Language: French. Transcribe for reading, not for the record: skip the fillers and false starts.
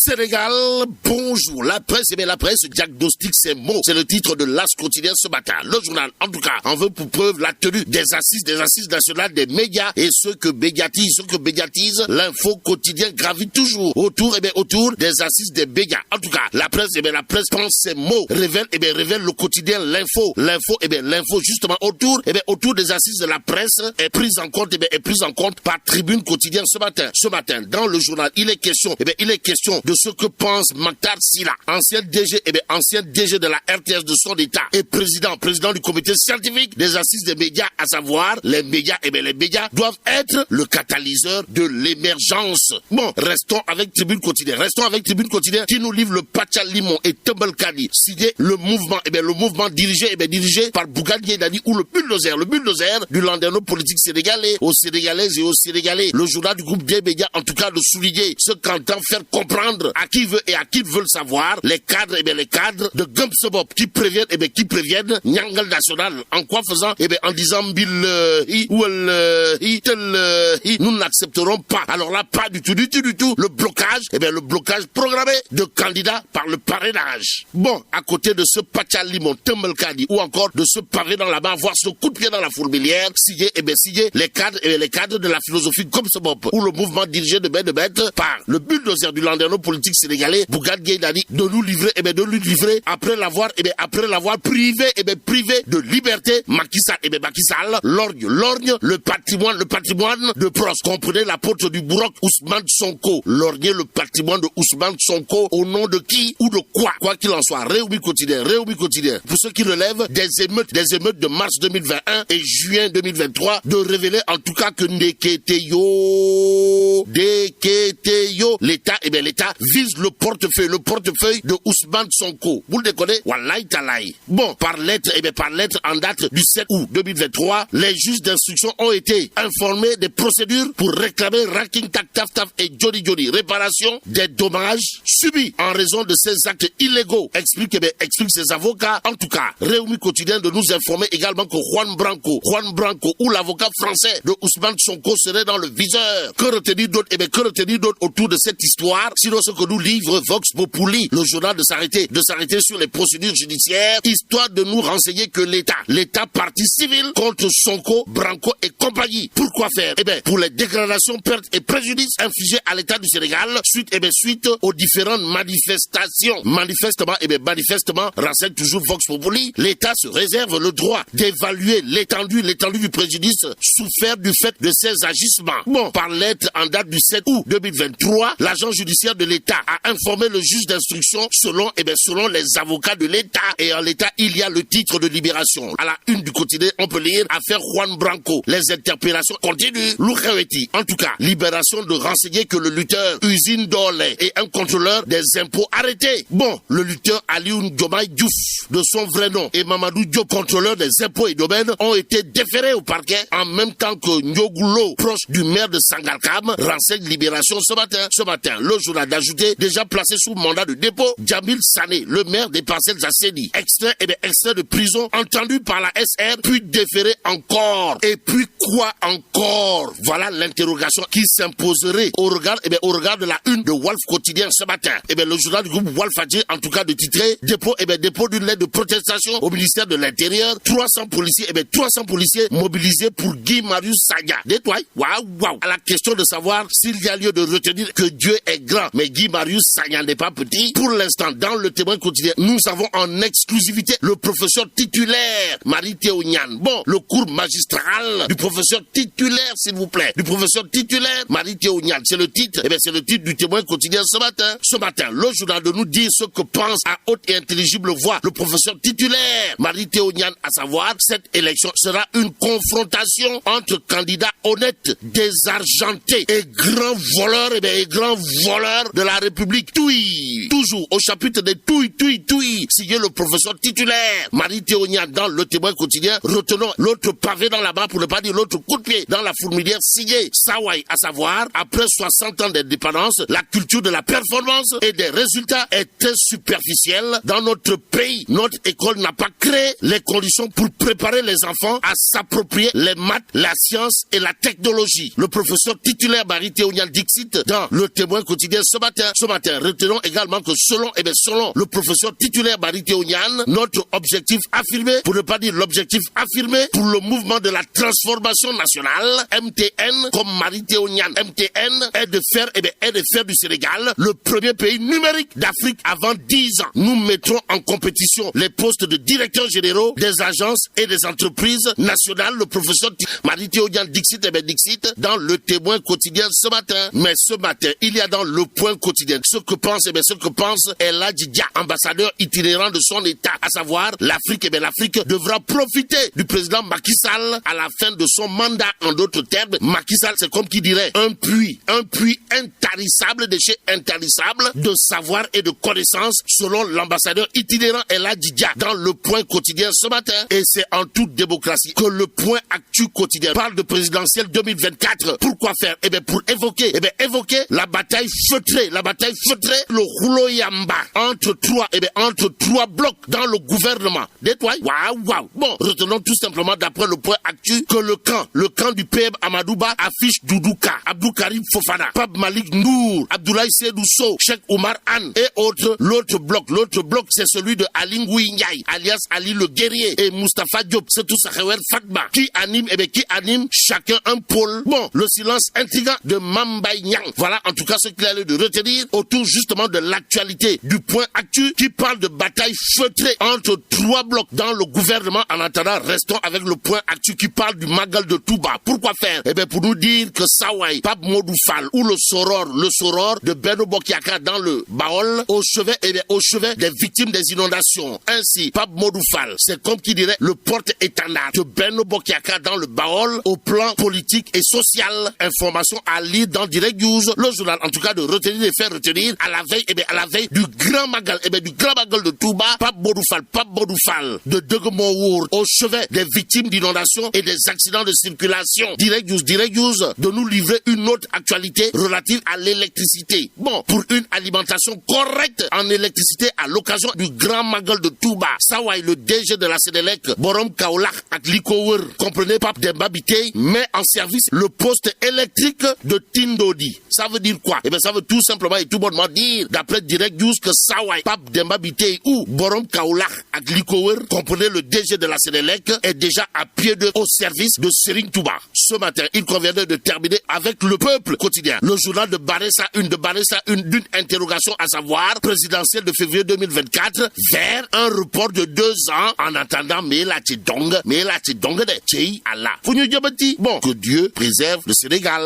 Sénégal, bonjour. La presse, la presse diagnostique ces mots. C'est le titre de l'As quotidien ce matin. Le journal, en tout cas, en veut pour preuve la tenue des assises nationales des médias et ce que médiatise l'info quotidien gravite toujours autour des assises des médias. En tout cas, la presse pense ces mots, révèle le quotidien l'info justement autour des assises de la presse est prise en compte par Tribune quotidien ce matin. Ce matin, dans le journal, il est question de ce que pense Maktar Sylla, ancien DG de la RTS de son état et président du comité scientifique des assises des médias, à savoir les médias doivent être le catalyseur de l'émergence. Bon, restons avec Tribune quotidien qui nous livre le Pachalimon et Tembelkadi, signé le mouvement dirigé par Bougane Gueye Dany ou le bulldozer du landerneau politique sénégalais aux Sénégalaises et aux Sénégalais. Le journal du groupe des médias, en tout cas, de souligner ce qu'entend faire comprendre à qui veut et à qui veulent savoir les cadres de Gumsobop qui préviennent Nyangal National. En quoi faisant? En disant nous n'accepterons pas. Alors là, pas du tout. Le blocage programmé de candidats par le parrainage. Bon, à côté de ce Pachalimon, Tembelkadi ou encore de ce pavé dans la main, voir ce coup de pied dans la fourmilière, signé les cadres de la philosophie Gumsobop ou le mouvement dirigé de bête par le bulldozer du landerneau politique sénégalais, Bougane Gueye Dany, de nous livrer après l'avoir privé de liberté, Macky Sall, lorgne le patrimoine de Pros. Comprenez l'apôtre du Bourroc, Ousmane Sonko. Lorgner le patrimoine de Ousmane Sonko au nom de qui ou de quoi? Quoi qu'il en soit, Réumi quotidien. Pour ceux qui relèvent des émeutes de mars 2021 et juin 2023, de révéler en tout cas que l'État vise le portefeuille de Ousmane Sonko. Vous le déconnez? Wallahi talaï. Bon, par lettre en date du 7 août 2023, les juges d'instruction ont été informés des procédures pour réclamer Raking Tak Taf Taf et Johnny réparation des dommages subis en raison de ces actes illégaux. Explique ses avocats. En tout cas, Réumi quotidien de nous informer également que Juan Branco ou l'avocat français de Ousmane Sonko serait dans le viseur. Que retenir d'autre? Autour de cette histoire, sinon ce que nous livre Vox Populi, le journal de s'arrêter sur les procédures judiciaires, histoire de nous renseigner que l'État partie civile contre Sonko, Branco et compagnie. Pourquoi faire? Pour les dégradations, pertes et préjudices infligés à l'État du Sénégal suite aux différentes manifestations. Manifestement, renseigne toujours Vox Populi, l'État se réserve le droit d'évaluer l'étendue du préjudice souffert du fait de ces agissements. Bon, par lettre en date du 7 août 2023, l'agent judiciaire de l'État a informé le juge d'instruction selon les avocats de l'État. Et en l'État, il y a le titre de libération. À la une du quotidien, on peut lire affaire Juan Branco. Les interpellations continuent. Loukhaweti, en tout cas, libération de renseigner que le lutteur Usine Dole et un contrôleur des impôts arrêtés. Bon, le lutteur Alioune Diomaye Diouf, de son vrai nom, et Mamadou Diop, contrôleur des impôts et domaines, ont été déférés au parquet en même temps que Ndiogulo, proche du maire de Sangalkam, renseigne libération ce matin. Le journal d'ajouter, déjà placé sous mandat de dépôt, Djamil Sané, le maire des parcelles Asseni, extrait de prison, entendu par la SR, puis déféré encore. Et puis quoi encore? Voilà l'interrogation qui s'imposerait au regard de la une de Walf quotidien ce matin. Le journal du groupe Walf Adjé, en tout cas de titrer, dépôt d'une lettre de protestation au ministère de l'Intérieur, 300 policiers mobilisés pour Guy Marius Sagna. Détoile, waouh. À la question de savoir s'il y a lieu de retenir que Dieu est grand, mais Guy Marius Sagna n'est pas petit. Pour l'instant, dans le Témoin quotidien, nous avons en exclusivité le professeur titulaire Marie-Théo Niane. Bon, le cours magistral du professeur titulaire, s'il vous plaît. Du professeur titulaire Marie-Théo Niane. C'est le titre du Témoin quotidien ce matin. Le journal de nous dit ce que pense à haute et intelligible voix le professeur titulaire Marie-Théo Niane, à savoir cette élection sera une confrontation entre candidats honnêtes, désargentés et grands voleurs de la République. Toujours au chapitre des signé le professeur titulaire Marie-Théo Niane dans le Témoin quotidien. Retenons l'autre pavé dans la main, pour ne pas dire l'autre coup de pied dans la fourmilière, signé Sawai, à savoir après 60 ans d'indépendance, la culture de la performance et des résultats est très superficielle dans notre pays. Notre école n'a pas créé les conditions pour préparer les enfants à s'approprier les maths, la science et la technologie. Le professeur titulaire Marie-Théo Niane Dixit dans le Témoin quotidien ce matin. matin, retenons également que selon le professeur titulaire Mary Teuw Niane, notre objectif affirmé, pour ne pas dire l'objectif affirmé, pour le mouvement de la transformation nationale, MTN, comme Mary Teuw Niane, MTN, est de faire du Sénégal le premier pays numérique d'Afrique avant 10 ans. Nous mettrons en compétition les postes de directeurs généraux des agences et des entreprises nationales. Le professeur Mary Teuw Niane Dixit, Dixit, dans le Témoin quotidien ce matin. Mais ce matin, il y a dans le Point quotidien ce que pense Elhadji Dia, ambassadeur itinérant de son État, à savoir l'Afrique. L'Afrique devra profiter du président Macky Sall à la fin de son mandat. En d'autres termes, Macky Sall, c'est comme qui dirait un puits intarissable, déchet intarissable de savoir et de connaissances, selon l'ambassadeur itinérant Elhadji Dia dans le Point quotidien ce matin. Et c'est en toute démocratie que le Point Actu quotidien parle de présidentielle 2024. Pourquoi faire? Pour évoquer la bataille feutrée, le rouleau yamba entre trois blocs dans le gouvernement. Waouh. Bon, retenons tout simplement d'après le Point Actu que le camp du PM Amadouba affiche Doudouka, Abdou Karim Fofana, Pape Malik Nour, Abdoulaye Seydou Sow, Cheikh Oumar Anne et autres. L'autre bloc, c'est celui de Ali Ngouille Ndiaye, alias Ali le guerrier, et Moustapha Diop, c'est tout Sakhawel Fatma, qui anime chacun un pôle. Bon, le silence intriguant de Mambay Niang. Voilà en tout cas ce qu'il a lieu de retenir autour justement de l'actualité du Point Actu qui parle de bataille feutrée entre trois blocs dans le gouvernement. En attendant, restons avec le Point Actu qui parle du Magal de Touba. Pourquoi faire? Pour nous dire que Sawai, Pape Modou Fall ou le soror de Benno Bokk Yakaar dans le Baol au chevet des victimes des inondations. Ainsi, Pape Modou Fall, c'est comme qui dirait le porte-étendard de Benno Bokk Yakaar dans le Baol au plan politique et social. Information à lire dans Direct News, le journal en tout cas de retenir et faire retenir à la veille du grand magal de Touba. Pape Modou Fall de Degemowour au chevet des victimes d'inondations et des accidents de circulation. Direct News de nous livrer une autre actualité relative à l'électricité. Bon, pour une alimentation correcte en électricité à l'occasion du grand magal de Touba. Sawai, le DG de la Sénélec, Borom Kaolack ak Likower, comprenez Pape Demba Bitèye, met en service le poste électrique de Tindodi. Ça veut dire quoi? Ça veut tout simplement et tout bonnement dire, d'après Direct News, que Sawai, Pape Demba Bitèye ou Borom Kaolack ak Likower, comprenez le DG de la Sénélec, est déjà à pied au service de Serigne Touba. Ce matin, il conviendrait de terminer avec le Peuple quotidien. Le journal de Baressa d'une interrogation, à savoir présidentielle de février 2024 vers un report de 2 ans en attendant Mela Tchidong de Tchei Allah. Bon, que Dieu préserve le Sénégal.